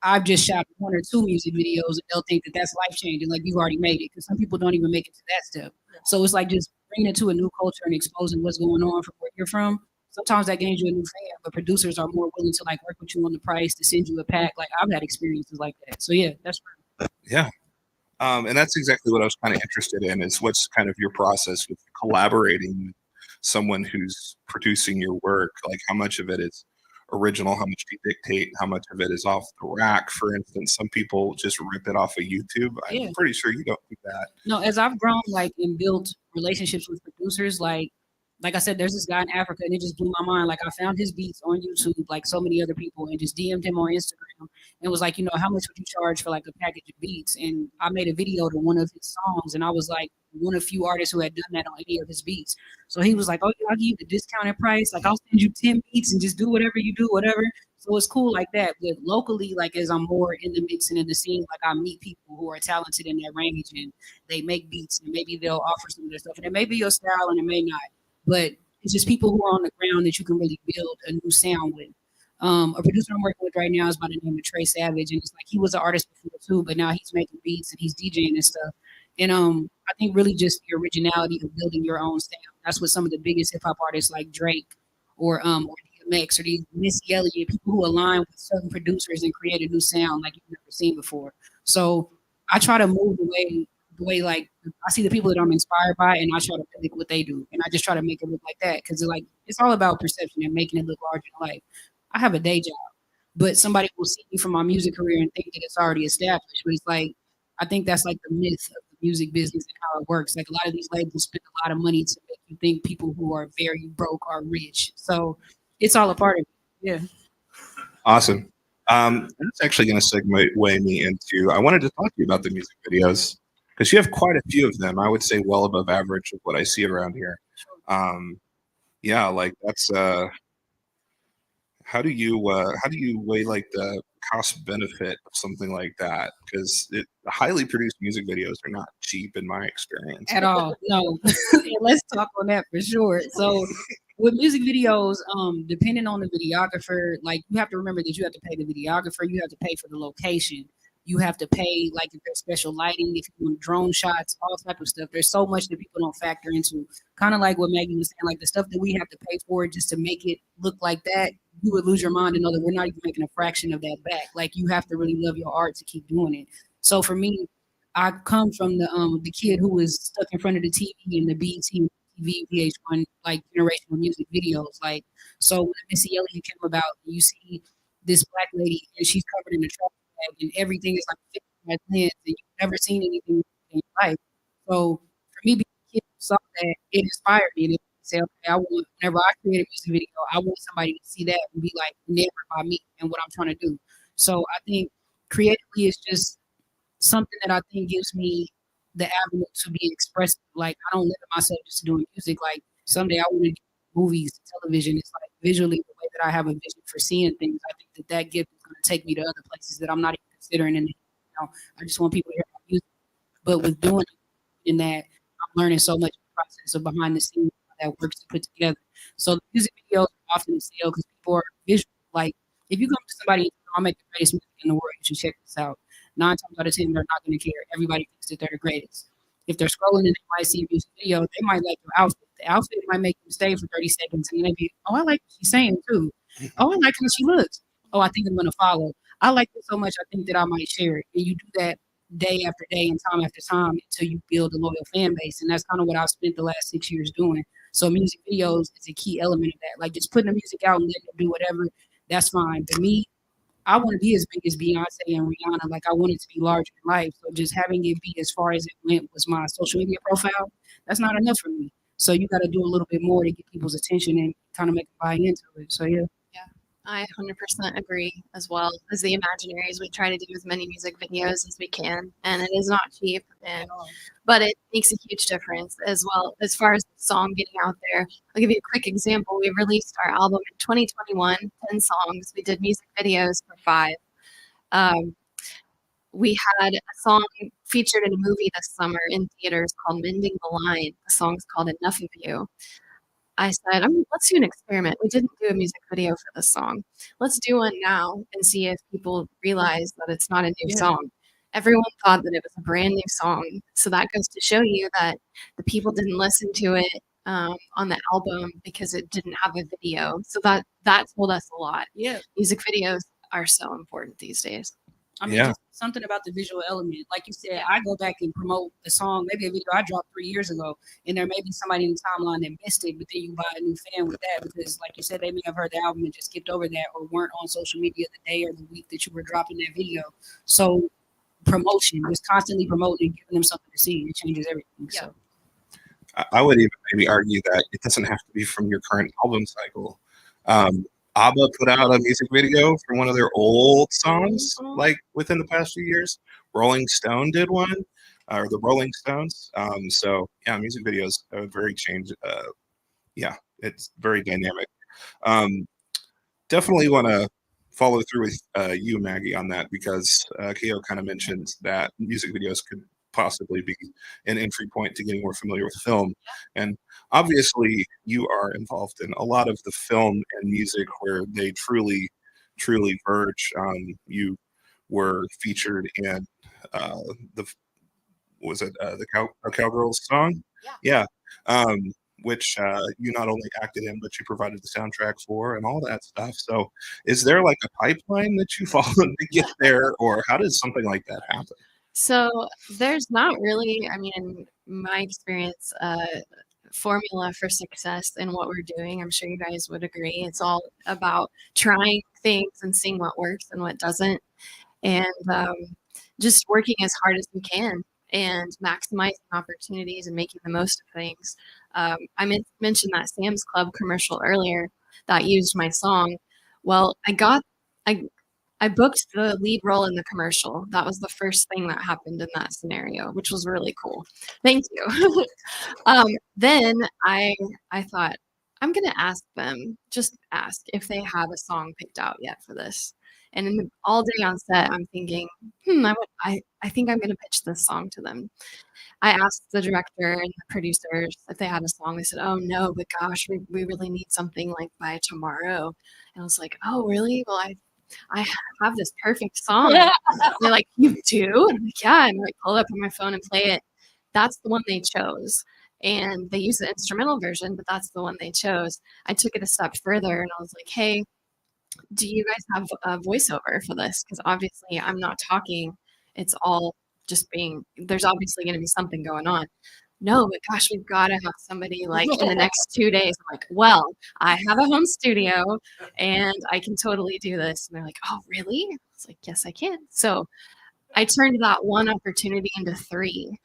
I've just shot 1 or 2 music videos and they'll think that that's life changing. Like you've already made it because some people don't even make it to that step. So it's like just bringing it to a new culture and exposing what's going on from where you're from. Sometimes that gains you a new fan, but producers are more willing to like work with you on the price to send you a pack. Like I've had experiences like that. So yeah, that's true. yeah. And that's exactly what I was kind of interested in is what's kind of your process with collaborating with someone who's producing your work. Like how much of it is original, how much do you dictate, how much of it is off the rack. For instance, some people just rip it off of YouTube. Yeah. I'm pretty sure you don't do that. No, as I've grown like and built relationships with producers, like I said, there's this guy in Africa and it just blew my mind. Like I found his beats on YouTube, like so many other people, and just DM'd him on Instagram and was like, you know, how much would you charge for like a package of beats? And I made a video to one of his songs, and I was like one of few artists who had done that on any of his beats. So he was like, oh, yeah, I'll give you the discounted price. Like I'll send you 10 beats and just do whatever you do, whatever. So it's cool like that. But locally, like as I'm more in the mix and in the scene, like I meet people who are talented in their range and they make beats and maybe they'll offer some of their stuff. And it may be your style and it may not. But it's just people who are on the ground that you can really build a new sound with. A producer I'm working with right now is by the name of Trey Savage, and it's like he was an artist before too, but now he's making beats and he's DJing and stuff. And I think really just the originality of building your own sound. That's what some of the biggest hip hop artists like Drake or DMX or these Missy Elliott, people who align with certain producers and create a new sound like you've never seen before. So I try to move away the way like I see the people that I'm inspired by, and I try to mimic what they do, and I just try to make it look like that because like it's all about perception and making it look larger than life. I have a day job, but somebody will see me from my music career and think that it's already established. But it's like I think that's like the myth of the music business and how it works. Like a lot of these labels spend a lot of money to make you think people who are very broke are rich. So it's all a part of it. Yeah. Awesome. That's actually going to segue me into. I wanted to talk to you about the music videos because you have quite a few of them. I would say well above average of what I see around here. Yeah, like that's. How do you weigh like the cost benefit of something like that? Because highly produced music videos are not cheap in my experience. At all. No. Let's talk on that for sure. So with music videos, depending on the videographer, like you have to remember that you have to pay the videographer, you have to pay for the location, you have to pay like if there's special lighting, if you want drone shots, all type of stuff. There's so much that people don't factor into. Kind of like what Maggie was saying, like the stuff that we have to pay for just to make it look like that, you would lose your mind to know that we're not even making a fraction of that back. Like you have to really love your art to keep doing it. So for me, I come from the kid who was stuck in front of the TV and the BET TV VH1 like generational music videos. Like so when Missy Elliott came about, you see this black lady and she's covered in a trash bag and everything is like fixed by lens and you've never seen anything in your life. So for me being a kid who saw that, it inspired me and it say, okay, I want whenever I create a music video, I want somebody to see that and be like enamored by me and what I'm trying to do. So I think creatively it's just something that I think gives me the avenue to be expressive. Like I don't limit myself just to doing music. Like someday I want to do movies, television. It's like visually the way that I have a vision for seeing things. I think that gift is going to take me to other places that I'm not even considering. And I just want people to hear my music. But with doing it in that, I'm learning so much in the process of behind the scenes how that works to put together. So the music videos are often a sale because people are visual. Like if you come to somebody and I'll make the greatest music in the world, you should check this out. 9 times out of 10, they're not going to care. Everybody thinks that they're the greatest. If they're scrolling and they might see a music video, they might like your outfit. The outfit might make them stay for 30 seconds and then they be, oh, I like what she's saying too. Oh, I like how she looks. Oh, I think I'm going to follow. I like it so much, I think that I might share it. And you do that day after day and time after time until you build a loyal fan base. And that's kind of what I've spent the last 6 years doing. So music videos is a key element of that. Like just putting the music out and letting it do whatever, that's fine. But me, I want to be as big as Beyonce and Rihanna. Like I want it to be larger than life. So just having it be as far as it went was my social media profile. That's not enough for me. So you got to do a little bit more to get people's attention and kind of make them buy into it. So yeah. Yeah, I 100% agree as well. As the Imaginaries, we try to do as many music videos as we can, and it is not cheap, but it makes a huge difference as well as far as the song getting out there. I'll give you a quick example. We released our album in 2021, 10 songs. We did music videos for 5. We had a song featured in a movie this summer in theaters called Mending the Line. The song's called Enough of You. I said, let's do an experiment. We didn't do a music video for this song. Let's do one now and see if people realize that it's not a new song. Everyone thought that it was a brand new song. So that goes to show you that the people didn't listen to it on the album because it didn't have a video. So that told us a lot. Yeah. Music videos are so important these days. I mean, just something about the visual element. Like you said, I go back and promote a song, maybe a video I dropped 3 years ago, and there may be somebody in the timeline that missed it, but then you buy a new fan with that because, like you said, they may have heard the album and just skipped over that or weren't on social media the day or the week that you were dropping that video. So promotion, just constantly promoting and giving them something to see, it changes everything. Yeah. So I would even maybe argue that it doesn't have to be from your current album cycle. ABBA put out a music video for one of their old songs, like within the past few years. Rolling Stone did one, or the Rolling Stones. So yeah, music videos are very changed. Yeah, it's very dynamic. Definitely want to follow through with you, Maggie, on that because Ko kind of mentioned that music videos could possibly be an entry point to getting more familiar with film. And obviously you are involved in a lot of the film and music where they truly verge. You were featured in the Cowgirls song? Yeah. Which you not only acted in, but you provided the soundtrack for and all that stuff. So is there like a pipeline that you follow to get there, or how does something like that happen? So there's not really, I mean, in my experience, formula for success in what we're doing. I'm sure you guys would agree. It's all about trying things and seeing what works and what doesn't, and just working as hard as we can and maximizing opportunities and making the most of things. Mentioned that Sam's Club commercial earlier that used my song. Well, I booked the lead role in the commercial. That was the first thing that happened in that scenario, which was really cool. Thank you. Then I thought I'm gonna ask them, just ask if they have a song picked out yet for this. And all day on set, I'm thinking, I think I'm gonna pitch this song to them. I asked the director and the producers if they had a song. They said, "Oh no, but gosh, we really need something like by tomorrow." And I was like, "Oh really? Well, I have this perfect song." They're like, "You do?" I'm like, "Yeah." And like pull it up on my phone and play it. That's the one they chose. And they use the instrumental version, but that's the one they chose. I took it a step further and I was like, "Hey, do you guys have a voiceover for this? Because obviously I'm not talking. It's all just being, there's obviously going to be something going on." "No, but gosh, we've got to have somebody like in the next 2 days." I'm like, "Well, I have a home studio and I can totally do this." And they're like, "Oh, really?" I was like, "Yes, I can." So I turned that one opportunity into three.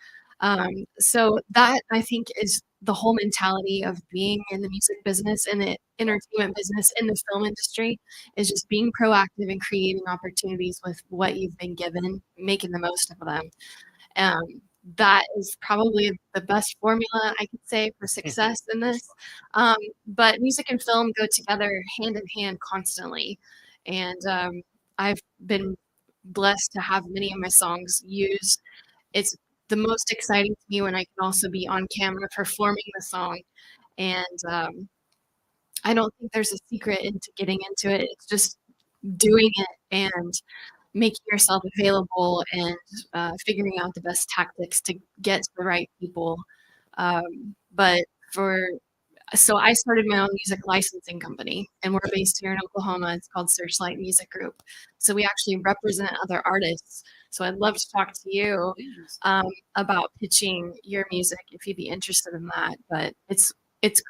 So that I think is the whole mentality of being in the music business, in the entertainment business, in the film industry, is just being proactive and creating opportunities with what you've been given, making the most of them. That is probably the best formula I could say for success in this. But music and film go together hand in hand constantly. And I've been blessed to have many of my songs used. It's the most exciting to me when I can also be on camera performing the song. And I don't think there's a secret into getting into it. It's just doing it and making yourself available and figuring out the best tactics to get to the right people. But for So I started my own music licensing company, and we're based here in Oklahoma. It's called Searchlight Music Group. So we actually represent other artists. So I'd love to talk to you about pitching your music if you'd be interested in that. But it's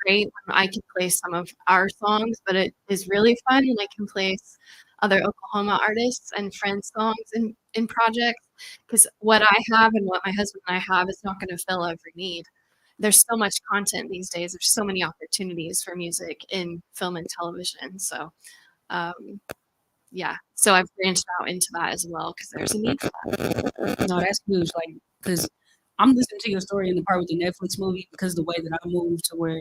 great when I can play some of our songs, but it is really fun when I can place other Oklahoma artists and friends' songs in projects, because what I have and what my husband and I have is not going to fill every need. There's so much content these days. There's so many opportunities for music in film and television. So, yeah. So I've branched out into that as well because there's a need for that. No, that's huge. Like, because I'm listening to your story in the part with the Netflix movie because the way that I moved to where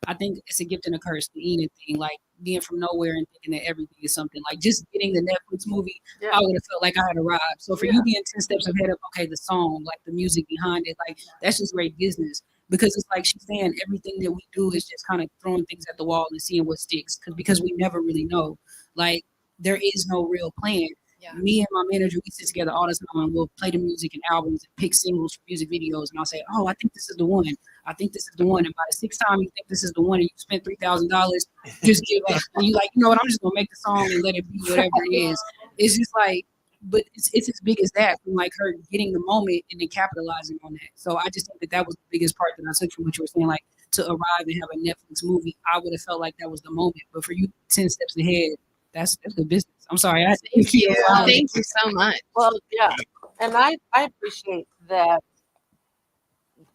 I think it's a gift and a curse, the Enid thing, like being from nowhere and thinking that everything is something. Like just getting the Netflix movie, I would have felt like I had arrived. So for you being 10 steps ahead of, okay, the song, like the music behind it, like that's just great business. Because it's like she's saying everything that we do is just kind of throwing things at the wall and seeing what sticks. Because we never really know. Like there is no real plan. Yeah. Me and my manager, we sit together all the time and we'll play the music and albums and pick singles for music videos. And I'll say, "Oh, I think this is the one. I think this is the one." And by the sixth time you think this is the one and you spent $3,000, just give up. And you like, you know what? I'm just gonna make the song and let it be whatever it is. It's just like, but it's as big as that, from like her getting the moment and then capitalizing on that. So I just think that that was the biggest part that I took from what you were saying. Like to arrive and have a Netflix movie, I would have felt like that was the moment. But for you, 10 steps ahead, that's good business. I'm sorry. Thank you. Thank you so much. Well, yeah, and I appreciate that.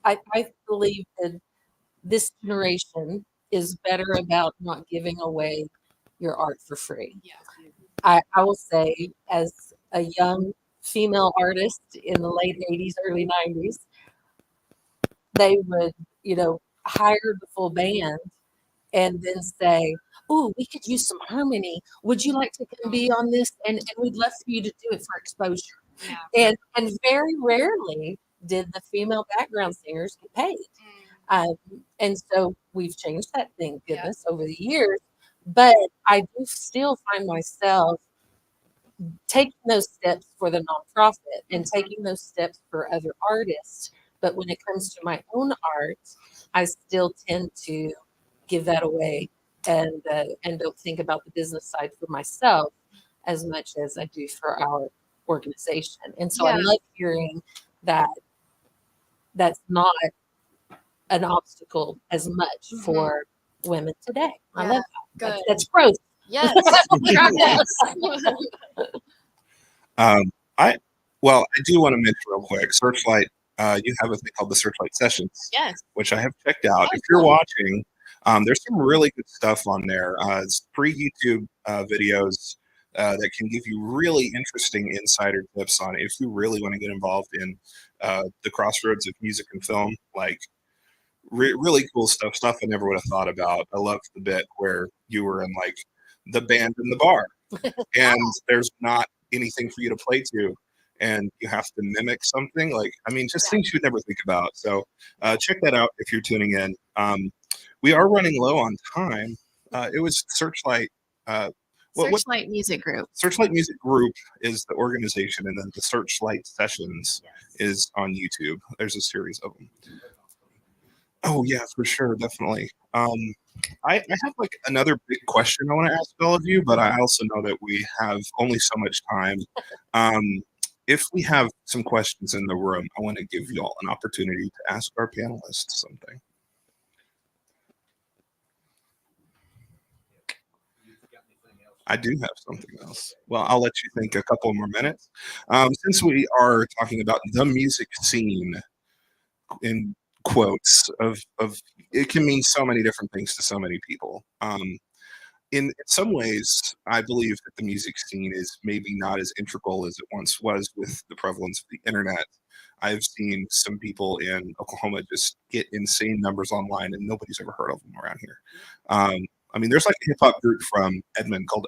I believe that this generation is better about not giving away your art for free. Yeah. I will say, as a young female artist in the late 80s, early 90s, they would, hire the full band and then say, "Oh, we could use some harmony. Would you like to come be on this? And we'd love for you to do it for exposure." Yeah. And very rarely did the female background singers get paid. And so we've changed that, thank goodness, over the years. But I do still find myself taking those steps for the nonprofit and taking those steps for other artists. But when it comes to my own art, I still tend to give that away and don't think about the business side for myself as much as I do for our organization. And so I Yeah. love hearing that that's not an obstacle as much for women today. I Yeah, love that. good. That's growth. Yes. Progress. I well, I do want to mention real quick, Searchlight. You have a thing called the Searchlight Sessions, Yes. which I have checked out. Oh, If you're cool. watching, there's some really good stuff on there. It's free YouTube videos that can give you really interesting insider tips on if you really want to get involved in the crossroads of music and film. Like really cool stuff I never would have thought about. I loved the bit where you were in like the band in the bar, and there's not anything for you to play to, and you have to mimic something. Like, I mean, just things you'd never think about. So check that out if you're tuning in. We are running low on time. It was Searchlight. Searchlight Music Group. Searchlight Music Group is the organization, and then the Searchlight Sessions is on YouTube. There's a series of them. Oh yeah, for sure, definitely. I have like another big question I want to ask all of you, but I also know that we have only so much time. If we have some questions in the room, I want to give you all an opportunity to ask our panelists something. I do have something else. Well, I'll let you think a couple more minutes. Since we are talking about the music scene in quotes of it can mean so many different things to so many people. In some ways, I believe that the music scene is maybe not as integral as it once was with the prevalence of the internet. I've seen some people in Oklahoma just get insane numbers online, and nobody's ever heard of them around here. I mean, there's like a hip hop group from Edmond called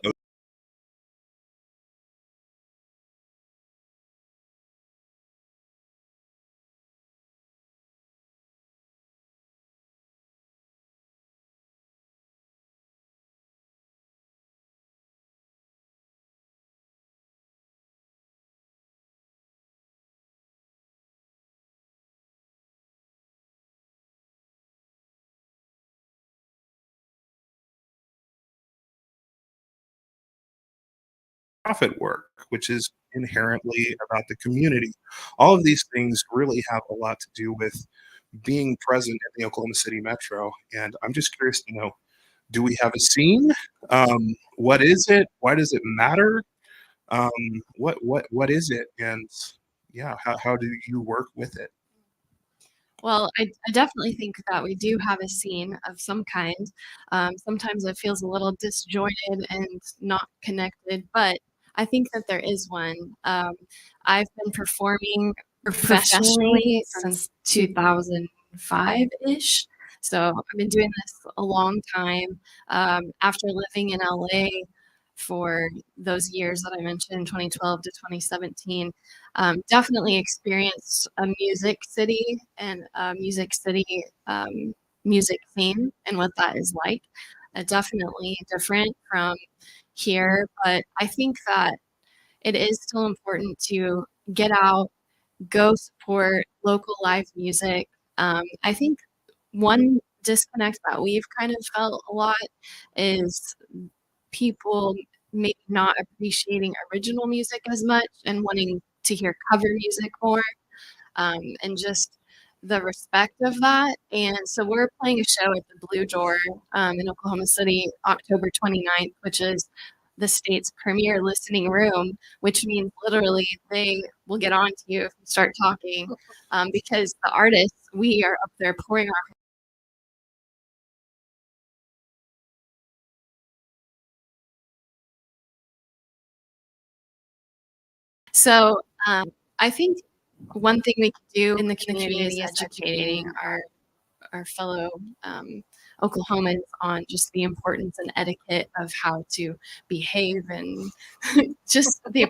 profit work, which is inherently about the community. All of these things really have a lot to do with being present in the Oklahoma City metro. And I'm just curious to know, do we have a scene? What is it? Why does it matter? What is it? And yeah, how do you work with it? Well, I definitely think that we do have a scene of some kind. Sometimes it feels a little disjointed and not connected, but I think that there is one. I've been performing professionally since 2005-ish. So I've been doing this a long time. After living in LA for those years that I mentioned, 2012 to 2017, definitely experienced a music city and a music city music scene and what that is like. Definitely different from here, but I think that it is still important to get out, go support local live music. I think one disconnect that we've kind of felt a lot is people maybe not appreciating original music as much and wanting to hear cover music more, and just the respect of that. And so we're playing a show at the Blue Door in Oklahoma City, October 29th, which is the state's premier listening room, which means literally they will get on to you if you start talking, because the artists, we are up there pouring our So I think one thing we can do in the community is educating our fellow Oklahomans on just the importance and etiquette of how to behave and just the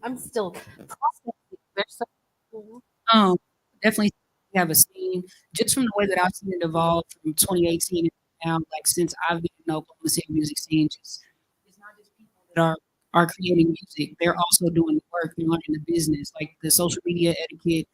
I'm still processing. They're so cool. Definitely have a scene just from the way that I've seen it evolve from 2018 and now. Like since I've been in the Oklahoma City music scene, just it's not just people that are creating music; they're also doing the work. They're learning the business, like the social media etiquette,